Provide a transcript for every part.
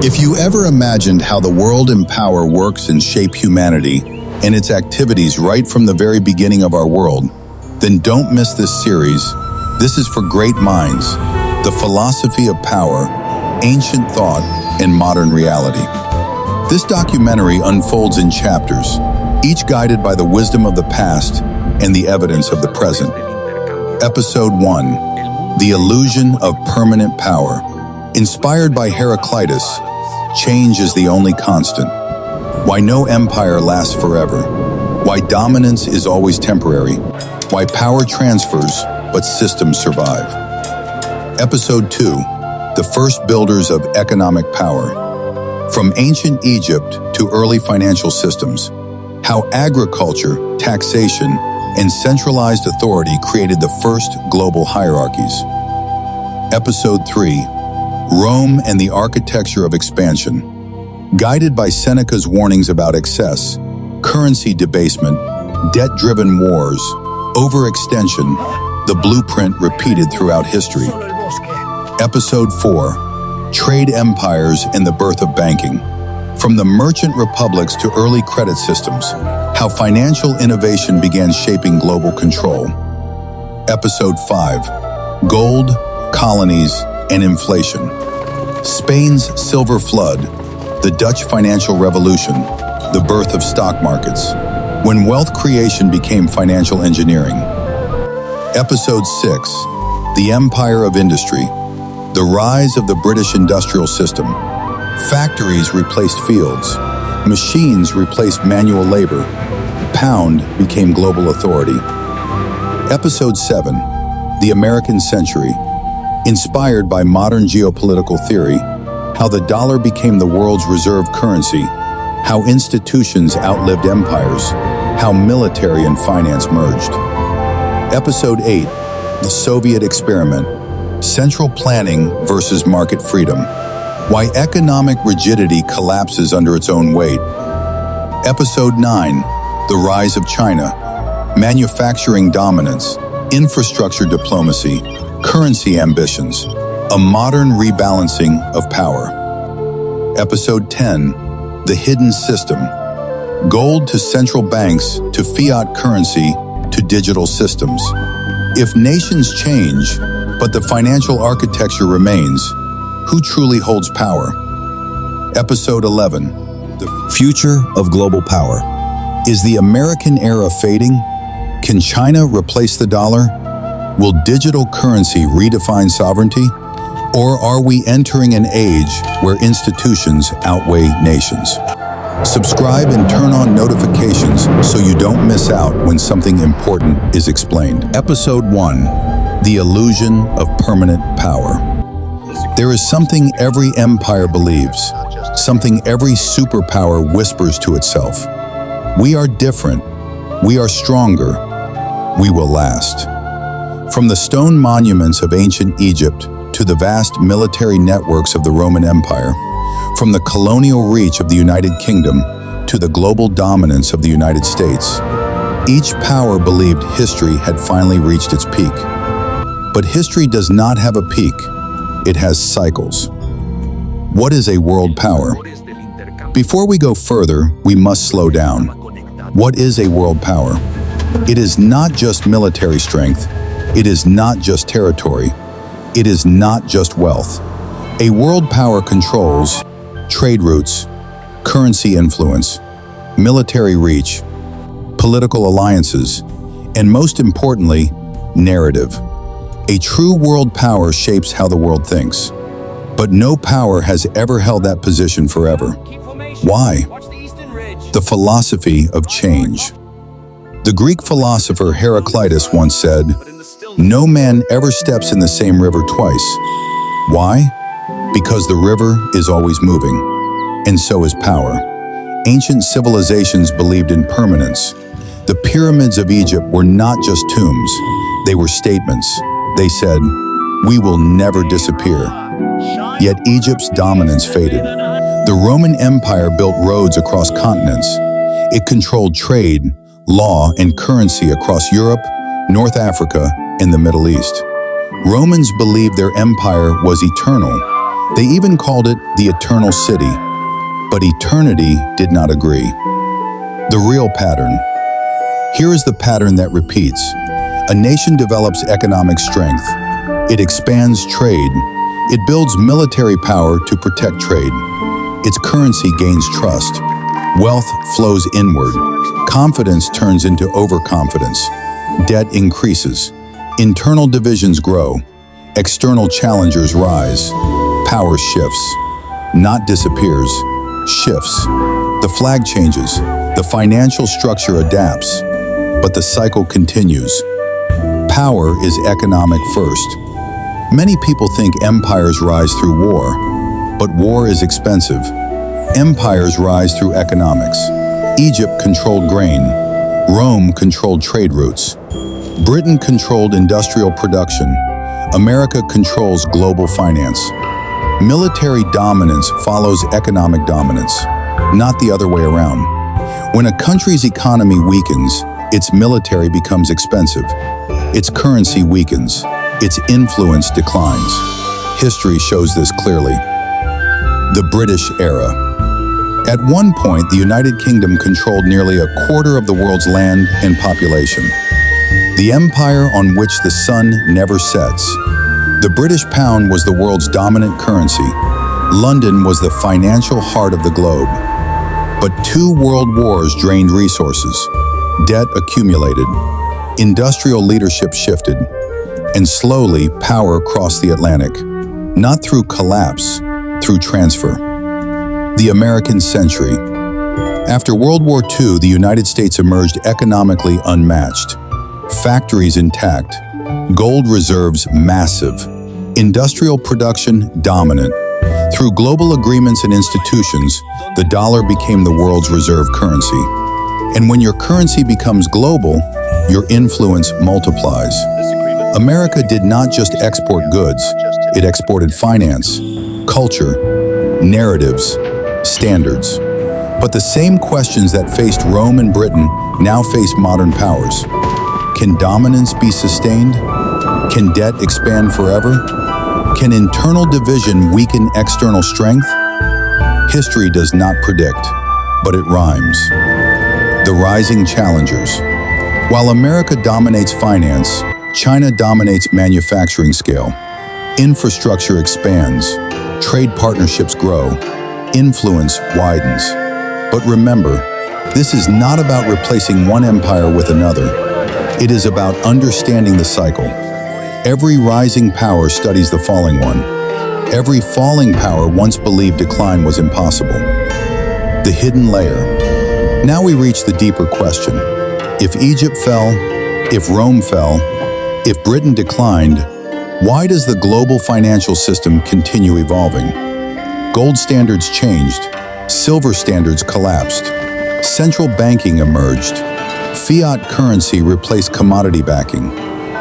If you ever imagined how the world and power works and shape humanity and its activities right from the very beginning of our world, then don't miss this series. This is for great minds, the philosophy of power, ancient thought, and modern reality. This documentary unfolds in chapters, each guided by the wisdom of the past and the evidence of the present. Episode 1, The Illusion of Permanent Power. Inspired by Heraclitus, change is the only constant. Why no empire lasts forever. Why dominance is always temporary. Why power transfers, but systems survive. Episode 2, The First Builders of Economic Power. From ancient Egypt to early financial systems, how agriculture, taxation, and centralized authority created the first global hierarchies. Episode 3, Rome and the Architecture of Expansion. Guided by Seneca's warnings about excess, currency debasement, debt-driven wars, overextension, the blueprint repeated throughout history. Episode 4, Trade Empires and the Birth of Banking. From the merchant republics to early credit systems, how financial innovation began shaping global control. Episode 5, Gold, Colonies, and Inflation. Spain's Silver Flood, the Dutch Financial Revolution, the birth of stock markets, when wealth creation became financial engineering. Episode 6, The Empire of Industry, the rise of the British industrial system. Factories replaced fields, machines replaced manual labor, pound became global authority. Episode 7, The American Century. Inspired by modern geopolitical theory, how the dollar became the world's reserve currency, how institutions outlived empires, how military and finance merged. Episode 8, The Soviet Experiment. Central planning versus market freedom. Why economic rigidity collapses under its own weight. Episode 9, The Rise of China. Manufacturing dominance, infrastructure diplomacy, currency ambitions, a modern rebalancing of power. Episode 10, The Hidden System. Gold to central banks to fiat currency to digital systems. If nations change, but the financial architecture remains, who truly holds power? Episode 11, The Future of Global Power. Is the American era fading? Can China replace the dollar? Will digital currency redefine sovereignty? Or are we entering an age where institutions outweigh nations? Subscribe and turn on notifications so you don't miss out when something important is explained. Episode 1, The Illusion of Permanent Power. There is something every empire believes, something every superpower whispers to itself. We are different. We are stronger. We will last. From the stone monuments of ancient Egypt to the vast military networks of the Roman Empire, from the colonial reach of the United Kingdom to the global dominance of the United States, each power believed history had finally reached its peak. But history does not have a peak. It has cycles. What is a world power? Before we go further, we must slow down. What is a world power? It is not just military strength. It is not just territory. It is not just wealth. A world power controls trade routes, currency influence, military reach, political alliances, and most importantly, narrative. A true world power shapes how the world thinks. But no power has ever held that position forever. Why? The philosophy of change. The Greek philosopher Heraclitus once said, "No man ever steps in the same river twice." Why? Because the river is always moving, and so is power. Ancient civilizations believed in permanence. The pyramids of Egypt were not just tombs, they were statements. They said, "We will never disappear." Yet Egypt's dominance faded. The Roman Empire built roads across continents. It controlled trade, law, and currency across Europe, North Africa, and the Middle East. Romans believed their empire was eternal. They even called it the Eternal City, but eternity did not agree. The real pattern. Here is the pattern that repeats. A nation develops economic strength. It expands trade. It builds military power to protect trade. Its currency gains trust. Wealth flows inward. Confidence turns into overconfidence. Debt increases. Internal divisions grow. External challengers rise. Power shifts. Not disappears. Shifts. The flag changes. The financial structure adapts. But the cycle continues. Power is economic first. Many people think empires rise through war, but war is expensive. Empires rise through economics. Egypt controlled grain. Rome controlled trade routes. Britain controlled industrial production. America controls global finance. Military dominance follows economic dominance, not the other way around. When a country's economy weakens, its military becomes expensive. Its currency weakens. Its influence declines. History shows this clearly. The British era. At one point, the United Kingdom controlled nearly a quarter of the world's land and population. The empire on which the sun never sets. The British pound was the world's dominant currency. London was the financial heart of the globe. But 2 world wars drained resources. Debt accumulated. Industrial leadership shifted. And slowly, power crossed the Atlantic. Not through collapse, through transfer. The American century. After World War II, the United States emerged economically unmatched. Factories intact. Gold reserves massive. Industrial production dominant. Through global agreements and institutions, the dollar became the world's reserve currency. And when your currency becomes global, your influence multiplies. America did not just export goods, it exported finance, culture, narratives, standards. But the same questions that faced Rome and Britain now face modern powers. Can dominance be sustained? Can debt expand forever? Can internal division weaken external strength? History does not predict, but it rhymes. The rising challengers. While America dominates finance, China dominates manufacturing scale. Infrastructure expands. Trade partnerships grow. Influence widens. But remember, this is not about replacing one empire with another. It is about understanding the cycle. Every rising power studies the falling one. Every falling power once believed decline was impossible. The hidden layer. Now we reach the deeper question. If Egypt fell, if Rome fell, if Britain declined, why does the global financial system continue evolving? Gold standards changed. Silver standards collapsed. Central banking emerged. Fiat currency replaced commodity backing.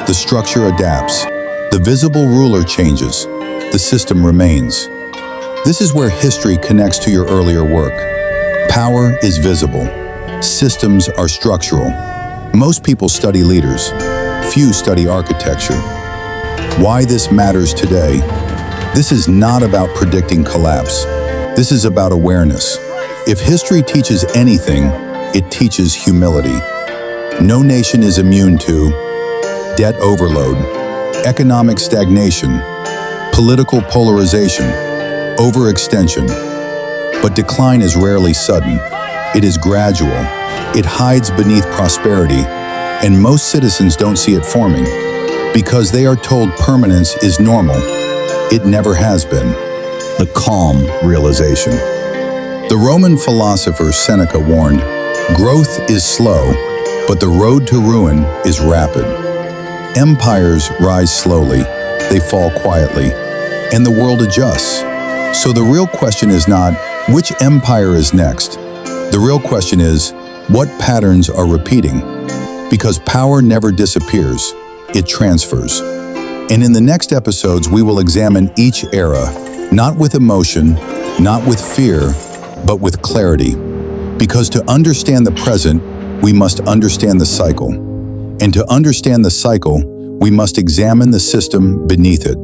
The structure adapts. The visible ruler changes. The system remains. This is where history connects to your earlier work. Power is visible. Systems are structural. Most people study leaders. Few study architecture. Why this matters today? This is not about predicting collapse. This is about awareness. If history teaches anything, it teaches humility. No nation is immune to debt overload, economic stagnation, political polarization, overextension. But decline is rarely sudden. It is gradual. It hides beneath prosperity, and most citizens don't see it forming because they are told permanence is normal. It never has been. The calm realization. The Roman philosopher Seneca warned, "Growth is slow, but the road to ruin is rapid." Empires rise slowly, they fall quietly, and the world adjusts. So the real question is not, which empire is next? The real question is, what patterns are repeating? Because power never disappears, it transfers. And in the next episodes, we will examine each era, not with emotion, not with fear, but with clarity. Because to understand the present, we must understand the cycle. And to understand the cycle, we must examine the system beneath it.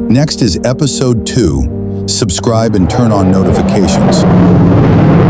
Next is Episode 2, Subscribe and turn on notifications.